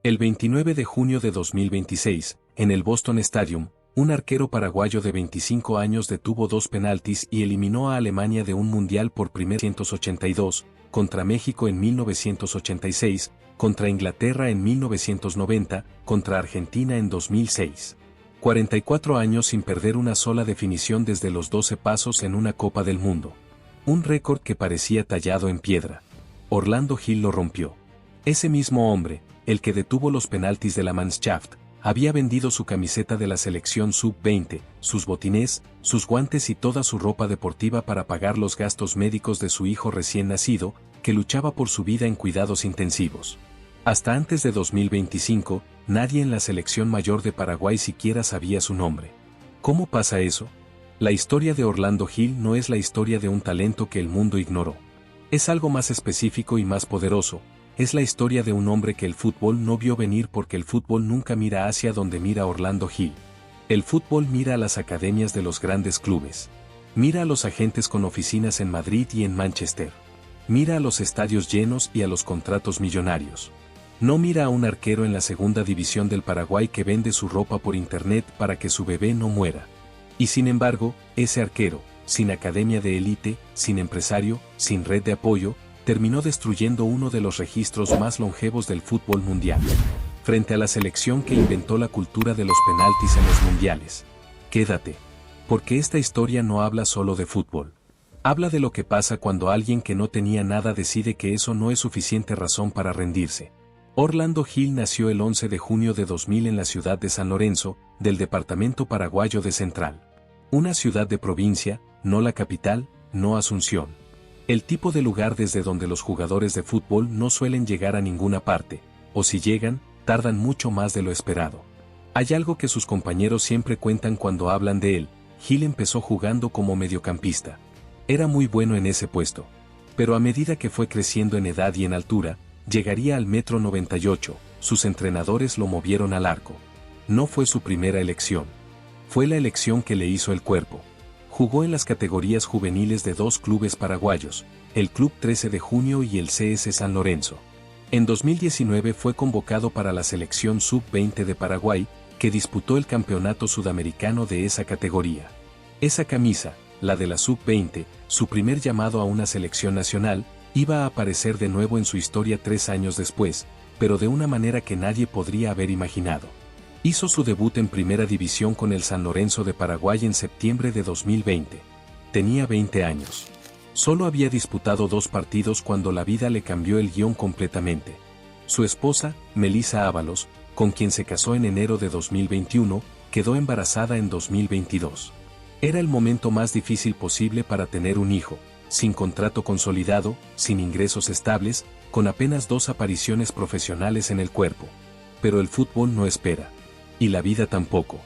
El 29 de junio de 2026, en el Boston Stadium, un arquero paraguayo de 25 años detuvo 2 penaltis y eliminó a Alemania de un mundial por primera vez en 1982, contra México en 1986, contra Inglaterra en 1990, contra Argentina en 2006. 44 años sin perder una sola definición desde los 12 pasos en una Copa del Mundo. Un récord que parecía tallado en piedra. Orlando Gil lo rompió. Ese mismo hombre, el que detuvo los penaltis de la Mannschaft, había vendido su camiseta de la selección sub-20, sus botines, sus guantes y toda su ropa deportiva para pagar los gastos médicos de su hijo recién nacido, que luchaba por su vida en cuidados intensivos. Hasta antes de 2025, nadie en la selección mayor de Paraguay siquiera sabía su nombre. ¿Cómo pasa eso? La historia de Orlando Gil no es la historia de un talento que el mundo ignoró. Es algo más específico y más poderoso. Es la historia de un hombre que el fútbol no vio venir porque el fútbol nunca mira hacia donde mira Orlando Gil. El fútbol mira a las academias de los grandes clubes. Mira a los agentes con oficinas en Madrid y en Manchester. Mira a los estadios llenos y a los contratos millonarios. No mira a un arquero en la segunda división del Paraguay que vende su ropa por internet para que su bebé no muera. Y sin embargo, ese arquero, sin academia de élite, sin empresario, sin red de apoyo, terminó destruyendo uno de los registros más longevos del fútbol mundial, frente a la selección que inventó la cultura de los penaltis en los mundiales. Quédate, porque esta historia no habla solo de fútbol. Habla de lo que pasa cuando alguien que no tenía nada decide que eso no es suficiente razón para rendirse. Orlando Gil nació el 11 de junio de 2000 en la ciudad de San Lorenzo, del departamento paraguayo de Central. Una ciudad de provincia, no la capital, no Asunción. El tipo de lugar desde donde los jugadores de fútbol no suelen llegar a ninguna parte, o si llegan, tardan mucho más de lo esperado. Hay algo que sus compañeros siempre cuentan cuando hablan de él. Gil empezó jugando como mediocampista. Era muy bueno en ese puesto. Pero a medida que fue creciendo en edad y en altura, llegaría al 1,98 m, sus entrenadores lo movieron al arco. No fue su primera elección. Fue la elección que le hizo el cuerpo. Jugó en las categorías juveniles de 2 clubes paraguayos, el Club 13 de Junio y el CS San Lorenzo. En 2019 fue convocado para la selección sub-20 de Paraguay, que disputó el campeonato sudamericano de esa categoría. Esa camisa, la de la sub-20, su primer llamado a una selección nacional, iba a aparecer de nuevo en su historia 3 años después, pero de una manera que nadie podría haber imaginado. Hizo su debut en Primera División con el San Lorenzo de Paraguay en septiembre de 2020. Tenía 20 años. Solo había disputado 2 partidos cuando la vida le cambió el guión completamente. Su esposa, Melissa Ábalos, con quien se casó en enero de 2021, quedó embarazada en 2022. Era el momento más difícil posible para tener un hijo, sin contrato consolidado, sin ingresos estables, con apenas 2 apariciones profesionales en el cuerpo. Pero el fútbol no espera. Y la vida tampoco.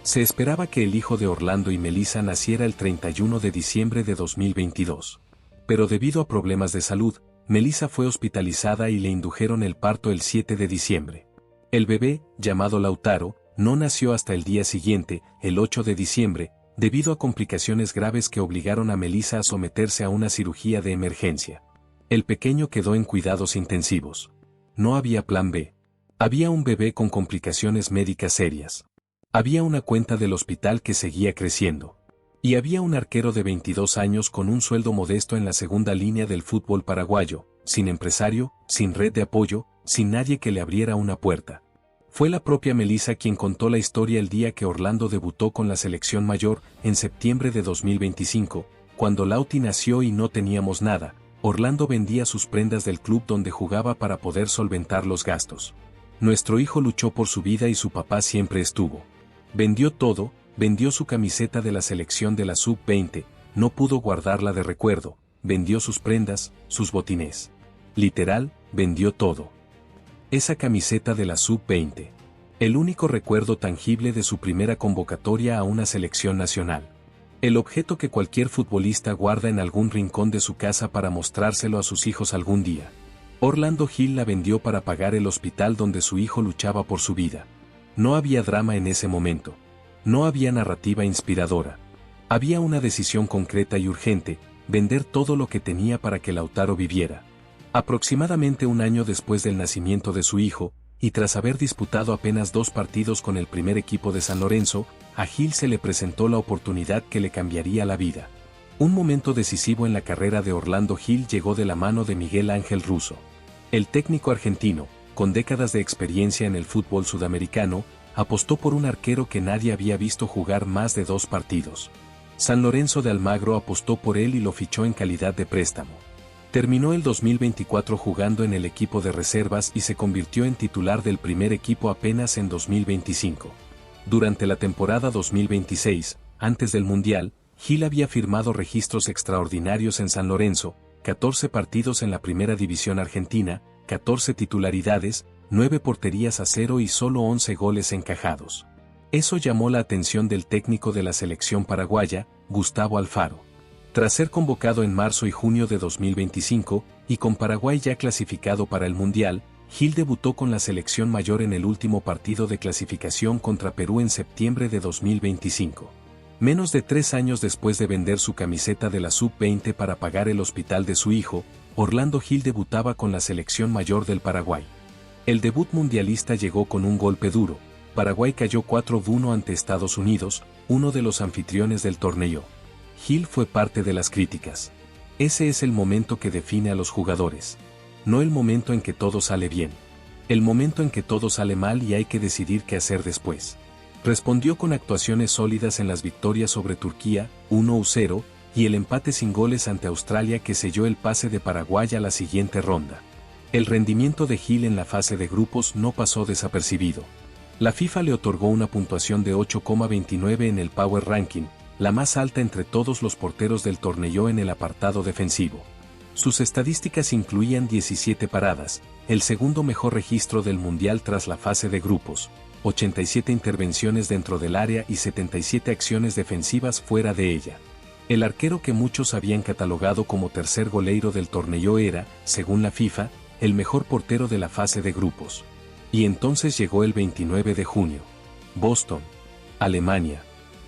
Se esperaba que el hijo de Orlando y Melissa naciera el 31 de diciembre de 2022. Pero debido a problemas de salud, Melissa fue hospitalizada y le indujeron el parto el 7 de diciembre. El bebé, llamado Lautaro, no nació hasta el día siguiente, el 8 de diciembre, debido a complicaciones graves que obligaron a Melissa a someterse a una cirugía de emergencia. El pequeño quedó en cuidados intensivos. No había plan B. Había un bebé con complicaciones médicas serias. Había una cuenta del hospital que seguía creciendo. Y había un arquero de 22 años con un sueldo modesto en la segunda línea del fútbol paraguayo, sin empresario, sin red de apoyo, sin nadie que le abriera una puerta. Fue la propia Melissa quien contó la historia el día que Orlando debutó con la selección mayor, en septiembre de 2025, cuando Lauti nació y no teníamos nada. Orlando vendía sus prendas del club donde jugaba para poder solventar los gastos. Nuestro hijo luchó por su vida y su papá siempre estuvo. Vendió todo, vendió su camiseta de la selección de la sub-20, no pudo guardarla de recuerdo, vendió sus prendas, sus botines. Literal, vendió todo. Esa camiseta de la sub-20. El único recuerdo tangible de su primera convocatoria a una selección nacional. El objeto que cualquier futbolista guarda en algún rincón de su casa para mostrárselo a sus hijos algún día. Orlando Gil la vendió para pagar el hospital donde su hijo luchaba por su vida. No había drama en ese momento. No había narrativa inspiradora. Había una decisión concreta y urgente, vender todo lo que tenía para que Lautaro viviera. Aproximadamente un año después del nacimiento de su hijo, y tras haber disputado apenas 2 partidos con el primer equipo de San Lorenzo, a Gil se le presentó la oportunidad que le cambiaría la vida. Un momento decisivo en la carrera de Orlando Gil llegó de la mano de Miguel Ángel Russo. El técnico argentino, con décadas de experiencia en el fútbol sudamericano, apostó por un arquero que nadie había visto jugar más de 2 partidos. San Lorenzo de Almagro apostó por él y lo fichó en calidad de préstamo. Terminó el 2024 jugando en el equipo de reservas y se convirtió en titular del primer equipo apenas en 2025. Durante la temporada 2026, antes del Mundial, Gil había firmado registros extraordinarios en San Lorenzo, 14 partidos en la primera división argentina, 14 titularidades, 9 porterías a 0 y solo 11 goles encajados. Eso llamó la atención del técnico de la selección paraguaya, Gustavo Alfaro. Tras ser convocado en marzo y junio de 2025, y con Paraguay ya clasificado para el Mundial, Gil debutó con la selección mayor en el último partido de clasificación contra Perú en septiembre de 2025. Menos de 3 años después de vender su camiseta de la Sub-20 para pagar el hospital de su hijo, Orlando Gil debutaba con la selección mayor del Paraguay. El debut mundialista llegó con un golpe duro. Paraguay cayó 4-1 ante Estados Unidos, uno de los anfitriones del torneo. Gil fue parte de las críticas. Ese es el momento que define a los jugadores. No el momento en que todo sale bien. El momento en que todo sale mal y hay que decidir qué hacer después. Respondió con actuaciones sólidas en las victorias sobre Turquía, 1-0, y el empate sin goles ante Australia que selló el pase de Paraguay a la siguiente ronda. El rendimiento de Gil en la fase de grupos no pasó desapercibido. La FIFA le otorgó una puntuación de 8,29 en el Power Ranking, la más alta entre todos los porteros del torneo en el apartado defensivo. Sus estadísticas incluían 17 paradas, el segundo mejor registro del Mundial tras la fase de grupos, 87 intervenciones dentro del área y 77 acciones defensivas fuera de ella. El arquero que muchos habían catalogado como tercer goleiro del torneo era, según la FIFA, el mejor portero de la fase de grupos. Y entonces llegó el 29 de junio. Boston, Alemania.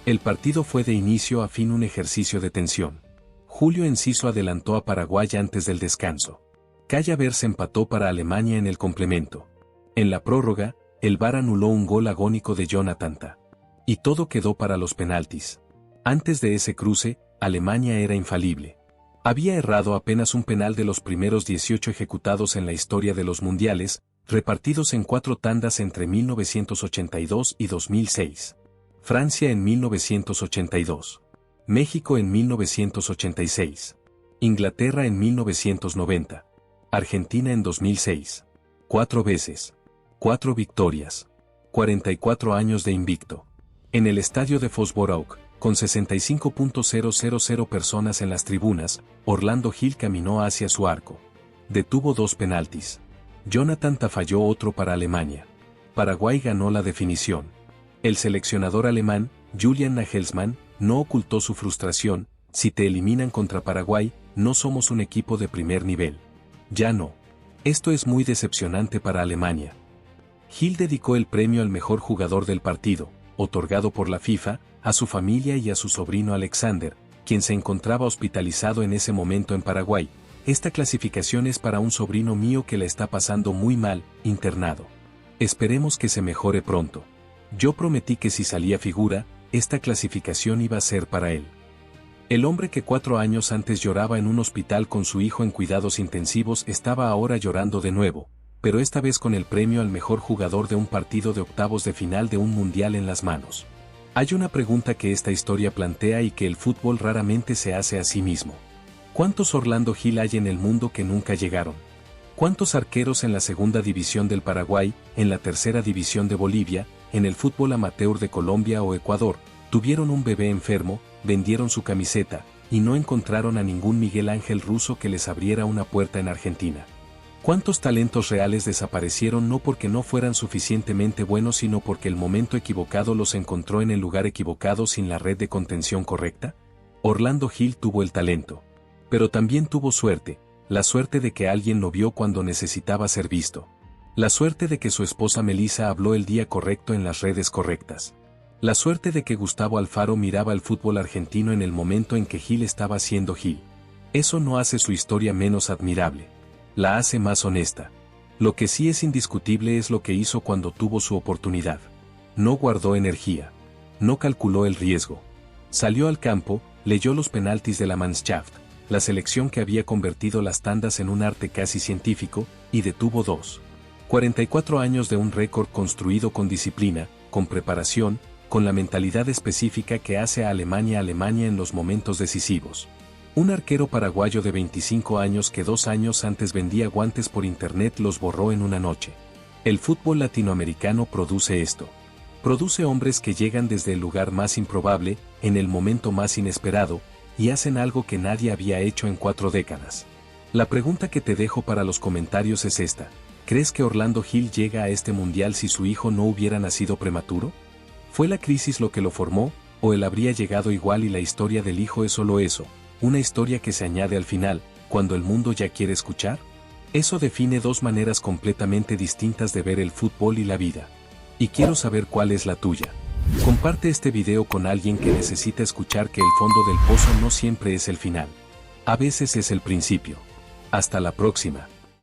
El partido fue de inicio a fin un ejercicio de tensión. Julio Enciso adelantó a Paraguay antes del descanso. Calla Ver empató para Alemania en el complemento. En la prórroga, el VAR anuló un gol agónico de Jonathan Tah. Y todo quedó para los penaltis. Antes de ese cruce, Alemania era infalible. Había errado apenas un penal de los primeros 18 ejecutados en la historia de los mundiales, repartidos en 4 tandas entre 1982 y 2006. Francia en 1982. México en 1986. Inglaterra en 1990. Argentina en 2006. 4 veces. 4 victorias. 44 años de invicto. En el estadio de Fosborough, con 65.000 personas en las tribunas, Orlando Gil caminó hacia su arco. Detuvo 2 penaltis. Jonathan Tah falló otro para Alemania. Paraguay ganó la definición. El seleccionador alemán, Julian Nagelsmann, no ocultó su frustración: si te eliminan contra Paraguay, no somos un equipo de primer nivel. Ya no. Esto es muy decepcionante para Alemania. Gil dedicó el premio al mejor jugador del partido, otorgado por la FIFA, a su familia y a su sobrino Alexander, quien se encontraba hospitalizado en ese momento en Paraguay. Esta clasificación es para un sobrino mío que la está pasando muy mal, internado. Esperemos que se mejore pronto. Yo prometí que si salía figura, esta clasificación iba a ser para él. El hombre que 4 años antes lloraba en un hospital con su hijo en cuidados intensivos estaba ahora llorando de nuevo, pero esta vez con el premio al mejor jugador de un partido de octavos de final de un mundial en las manos. Hay una pregunta que esta historia plantea y que el fútbol raramente se hace a sí mismo. ¿Cuántos Orlando Gil hay en el mundo que nunca llegaron? ¿Cuántos arqueros en la segunda división del Paraguay, en la tercera división de Bolivia, en el fútbol amateur de Colombia o Ecuador, tuvieron un bebé enfermo, vendieron su camiseta, y no encontraron a ningún Miguel Ángel Russo que les abriera una puerta en Argentina? ¿Cuántos talentos reales desaparecieron no porque no fueran suficientemente buenos sino porque el momento equivocado los encontró en el lugar equivocado sin la red de contención correcta? Orlando Gil tuvo el talento. Pero también tuvo suerte, la suerte de que alguien lo vio cuando necesitaba ser visto. La suerte de que su esposa Melissa habló el día correcto en las redes correctas. La suerte de que Gustavo Alfaro miraba el fútbol argentino en el momento en que Gil estaba siendo Gil. Eso no hace su historia menos admirable. La hace más honesta. Lo que sí es indiscutible es lo que hizo cuando tuvo su oportunidad. No guardó energía. No calculó el riesgo. Salió al campo, leyó los penaltis de la Mannschaft, la selección que había convertido las tandas en un arte casi científico, y detuvo 44 años de un récord construido con disciplina, con preparación, con la mentalidad específica que hace a Alemania en los momentos decisivos. Un arquero paraguayo de 25 años que 2 años antes vendía guantes por internet los borró en una noche. El fútbol latinoamericano produce esto. Produce hombres que llegan desde el lugar más improbable, en el momento más inesperado, y hacen algo que nadie había hecho en 4 décadas. La pregunta que te dejo para los comentarios es esta: ¿crees que Orlando Gil llega a este mundial si su hijo no hubiera nacido prematuro? ¿Fue la crisis lo que lo formó, o él habría llegado igual y la historia del hijo es solo eso, una historia que se añade al final, cuando el mundo ya quiere escuchar? Eso define 2 maneras completamente distintas de ver el fútbol y la vida. Y quiero saber cuál es la tuya. Comparte este video con alguien que necesita escuchar que el fondo del pozo no siempre es el final. A veces es el principio. Hasta la próxima.